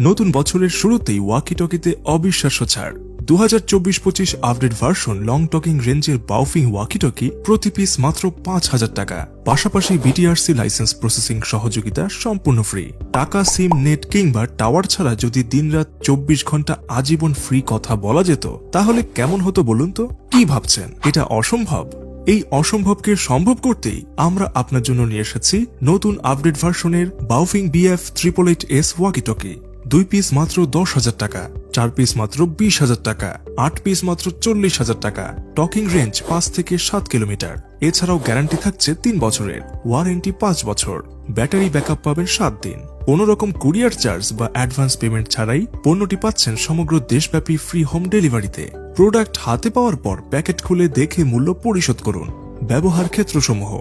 নতুন বছরের শুরুতেই ওয়াকি-টকিতে অবিশ্বাস্য ছাড়। 2024-25 আপডেট ভার্সন লং টকিং রেঞ্জের বাউফিং ওয়াকি-টকি প্রতি পিস মাত্র 5,000 টাকা। পাশাপাশি বিটিআরসি লাইসেন্স প্রসেসিং সহযোগিতা সম্পূর্ণ ফ্রি। টাকা, সিম, নেট কিংবা টাওয়ার ছাড়া যদি দিনরাত 24 ঘন্টা আজীবন ফ্রি কথা বলা যেত তাহলে কেমন হতো বলুন তো? কি ভাবছেন এটা অসম্ভব? এই অসম্ভবকে সম্ভব করতেই আমরা আপনার জন্য নিয়ে এসেছি নতুন আপডেট ভার্সনের বাউফিং BF888S ওয়াকি-টকি। 2 পিস মাত্র 10,000 টাকা, 4 পিস মাত্র 20,000 টাকা, 8 পিস মাত্র 40,000 টাকা। টকিং রেঞ্জ 5 থেকে 7 কিলোমিটার। এছাড়াও গ্যারান্টি থাকছে 3 বছরের, ওয়ারেন্টি 5 বছর, ব্যাটারি ব্যাকআপ পাবেন 7 দিন। কোনো রকম কুরিয়ার চার্জ বা অ্যাডভান্স পেমেন্ট ছাড়াই পণ্যটি পাচ্ছেন সমগ্র দেশব্যাপী ফ্রি হোম ডেলিভারিতে। প্রোডাক্ট হাতে পাওয়ার পর প্যাকেট খুলে দেখে মূল্য পরিশোধ করুন। ব্যবহার ক্ষেত্রসমূহ: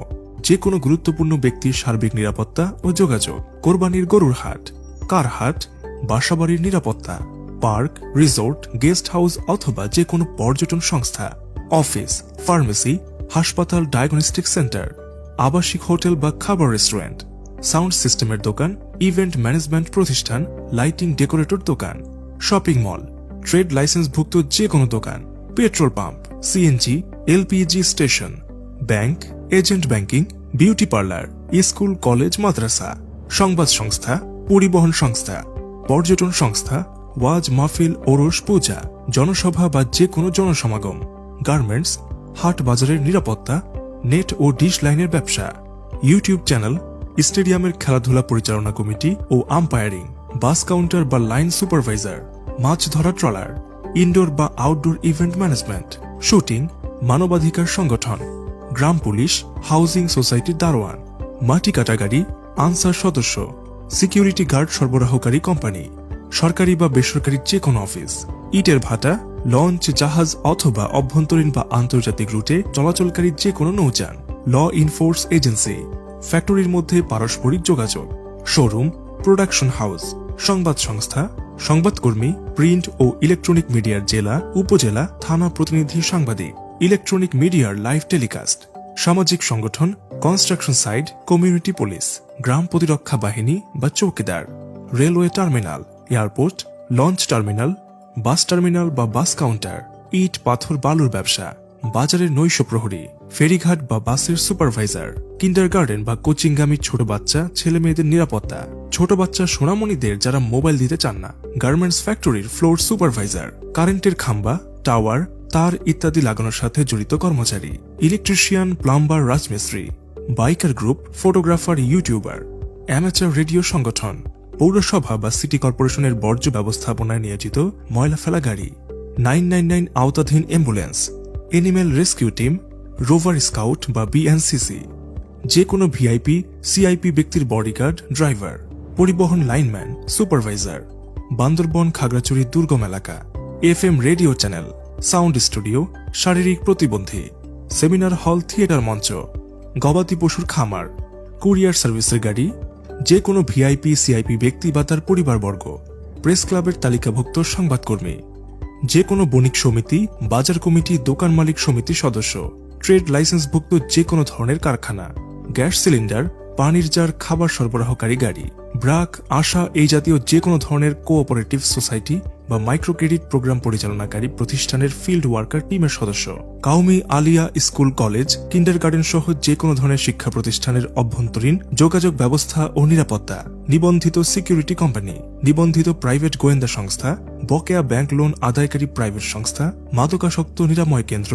যে কোনো গুরুত্বপূর্ণ ব্যক্তির সার্বিক নিরাপত্তা ও যোগাযোগ, কোরবানির গরুর হাট, কার হাট, বাসাবাড়ির নিরাপত্তা, পার্ক, রিসোর্ট, গেস্ট হাউস অথবা যে কোনো পর্যটন সংস্থা, অফিস, ফার্মেসি, হাসপাতাল, ডায়াগনস্টিক সেন্টার, আবাসিক হোটেল বা খাবার রেস্টুরেন্ট, সাউন্ড সিস্টেমের দোকান, ইভেন্ট ম্যানেজমেন্ট প্রতিষ্ঠান, লাইটিং ডেকোরেটর দোকান, শপিং মল, ট্রেড লাইসেন্সভুক্ত যে কোনো দোকান, petrol pump, CNG, LPG station, bank, agent banking, beauty parlour, school, college, মাদ্রাসা, সংবাদ সংস্থা, পরিবহন সংস্থা, পর্যটন সংস্থা, ওয়াজ মাহফিল, ওরস, পূজা, জনসভা বা যে কোনো জনসমাগম, গার্মেন্টস, হাট বাজারের নিরাপত্তা, নেট ও ডিশ লাইনের ব্যবসা, ইউটিউব চ্যানেল, স্টেডিয়ামের খেলাধুলা পরিচালনা কমিটি ও আম্পায়ারিং, বাস কাউন্টার বা লাইন সুপারভাইজার, মাছ ধরা ট্রলার, ইনডোর বা আউটডোর ইভেন্ট ম্যানেজমেন্ট, শুটিং, মানবাধিকার সংগঠন, গ্রাম পুলিশ, হাউজিং সোসাইটির দারোয়ান, মাটি কাটা গাড়ি, আনসার সদস্য, সিকিউরিটি গার্ড সরবরাহকারী কোম্পানি, সরকারি বা বেসরকারি যে কোনো অফিস, ইটের ভাটা, লঞ্চ, জাহাজ অথবা অভ্যন্তরীণ বা আন্তর্জাতিক রুটে চলাচলকারী যে কোনো নৌযান, ল ইনফোর্স এজেন্সি, ফ্যাক্টরির মধ্যে পারস্পরিক যোগাযোগ, শোরুম, প্রোডাকশন হাউস, সংবাদ সংস্থা, সংবাদকর্মী, প্রিন্ট ও ইলেকট্রনিক মিডিয়ার জেলা, উপজেলা, থানা প্রতিনিধি, সাংবাদিক, ইলেকট্রনিক মিডিয়ার লাইভ টেলিকাস্ট, সামাজিক সংগঠন, কনস্ট্রাকশন সাইট, কমিউনিটি পুলিশ, গ্রাম প্রতিরক্ষা বাহিনী বা চৌকিদার, railway terminal, airport, launch terminal, bus terminal বা বাস কাউন্টার, ইট, পাথর, বালুর ব্যবসা, বাজারের নৈশ প্রহরী, ফেরিঘাট বা বাসের সুপারভাইজার, কিন্ডারগার্টেন বা কোচিংগামী ছোট বাচ্চা, ছেলে মেয়েদের নিরাপত্তা, ছোট বাচ্চা সোনামণিদের যারা মোবাইল দিতে চান না, গার্মেন্টস ফ্যাক্টরির ফ্লোর সুপারভাইজার, কারেন্টের খাম্বা, টাওয়ার, তার ইত্যাদি লাগানোর সাথে জড়িত কর্মচারী, ইলেকট্রিশিয়ান, প্লাম্বার, রাজমিস্ত্রি, biker group, photographer, YouTuber, amateur radio সংগঠন, পৌরসভা বা সিটি কর্পোরেশনের বর্জ্য ব্যবস্থাপনায় নিয়োজিত ময়লা ফেলা গাড়ি, 999 আওতাধীন ambulance, animal rescue team, rover scout বা বিএনসিসি, যে কোনো ভিআইপি, সিআইপি ব্যক্তির বডিগার্ড, ড্রাইভার, পরিবহন লাইনম্যান, সুপারভাইজার, বান্দরবন, খাগড়াছড়ি দুর্গম এলাকা, FM radio channel, sound studio, শারীরিক প্রতিবন্ধী, সেমিনার হল, থিয়েটার মঞ্চ, গবাদি পশুর খামার, কুরিয়ার সার্ভিসের গাড়ি, যে কোনো ভিআইপি, সিআইপি ব্যক্তি বা তার পরিবারবর্গ, প্রেস ক্লাবের তালিকাভুক্ত সংবাদকর্মী, যে কোনো বণিক সমিতি, বাজার কমিটি, দোকান মালিক সমিতি সদস্য, ট্রেড লাইসেন্সভুক্ত যে কোনো ধরনের কারখানা, গ্যাস সিলিন্ডার, পানির জার, খাবার সরবরাহকারী গাড়ি, ব্রাক, আশা এই জাতীয় যে কোনো ধরনের কোঅপারেটিভ সোসাইটি বা মাইক্রো ক্রেডিট প্রোগ্রাম পরিচালনাকারী প্রতিষ্ঠানের ফিল্ড ওয়ার্কার টিমের সদস্য, Qawmi, Alia, school, college, kindergarten সহ যে কোনো ধরনের শিক্ষা প্রতিষ্ঠানের অভ্যন্তরীণ যোগাযোগ ব্যবস্থা ও নিরাপত্তা, নিবন্ধিত সিকিউরিটি কোম্পানি, নিবন্ধিত প্রাইভেট গোয়েন্দা সংস্থা, বকেয়া ব্যাংক লোন আদায়কারী প্রাইভেট সংস্থা, মাদকাসক্ত নিরাময় কেন্দ্র,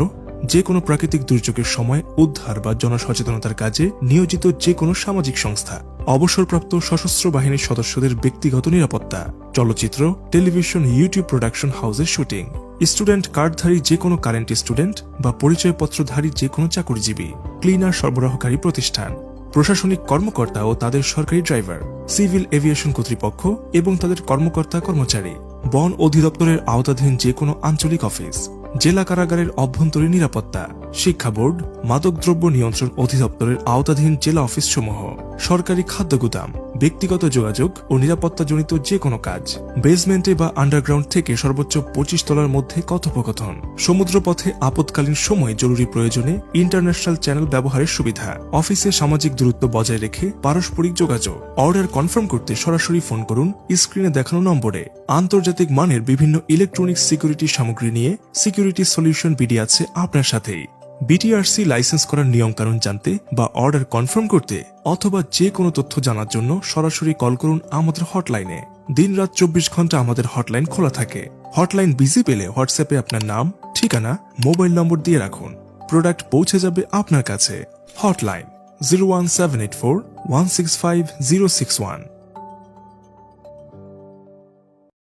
যে কোনো প্রাকৃতিক দুর্যোগের সময় উদ্ধার বা জনসচেতনতার কাজে নিয়োজিত যে কোনো সামাজিক সংস্থা, অবসরপ্রাপ্ত সশস্ত্র বাহিনীর সদস্যদের ব্যক্তিগত নিরাপত্তা, চলচ্চিত্র, টেলিভিশন, ইউটিউব প্রোডাকশন হাউসের শুটিং, স্টুডেন্ট কার্ডধারী যে কোনো কারেন্ট স্টুডেন্ট বা পরিচয়পত্রধারী যে কোনো চাকরিজীবী, ক্লিনার সরবরাহকারী প্রতিষ্ঠান, প্রশাসনিক কর্মকর্তা ও তাদের সরকারি ড্রাইভার, সিভিল এভিয়েশন কর্তৃপক্ষ এবং তাদের কর্মকর্তা কর্মচারী, বন অধিদপ্তরের আওতাধীন যে কোনো আঞ্চলিক অফিস, জেলা কারাগারের অভ্যন্তরীণ নিরাপত্তা, শিক্ষা বোর্ড, মাদকদ্রব্য নিয়ন্ত্রণ অধিদপ্তরের আওতাধীন জেলা অফিস সমূহ। সরকারি খাদ্য গুদাম, ব্যক্তিগত যোগাযোগ ও নিরাপত্তাজনিত যে কোনো কাজ, বেসমেন্টে বা আন্ডারগ্রাউন্ড থেকে সর্বোচ্চ 25 তলার মধ্যে কথোপকথন, সমুদ্রপথে আপৎকালীন সময় জরুরি প্রয়োজনে ইন্টারন্যাশনাল চ্যানেল ব্যবহারের সুবিধা, অফিসে সামাজিক দূরত্ব বজায় রেখে পারস্পরিক যোগাযোগ। অর্ডার কনফার্ম করতে সরাসরি ফোন করুন স্ক্রিনে দেখানো নম্বরে। আন্তর্জাতিক মানের বিভিন্ন ইলেকট্রনিক সিকিউরিটি সামগ্রী নিয়ে সিকিউরিটি সলিউশন বিডি আছে আপনার সাথেই। বিটিআরসি লাইসেন্স করার নিয়মকানুন জানতে বা অর্ডার কনফার্ম করতে অথবা যে কোনো তথ্য জানার জন্য সরাসরি কল করুন আমাদের হটলাইনে। দিনরাত 24 ঘন্টা আমাদের হটলাইন খোলা থাকে। হটলাইন বিজি পেলে হোয়াটসঅ্যাপে আপনার নাম, ঠিকানা, মোবাইল নম্বর দিয়ে রাখুন। প্রোডাক্ট পৌঁছে যাবে আপনার কাছে। হটলাইন 01784 165 061।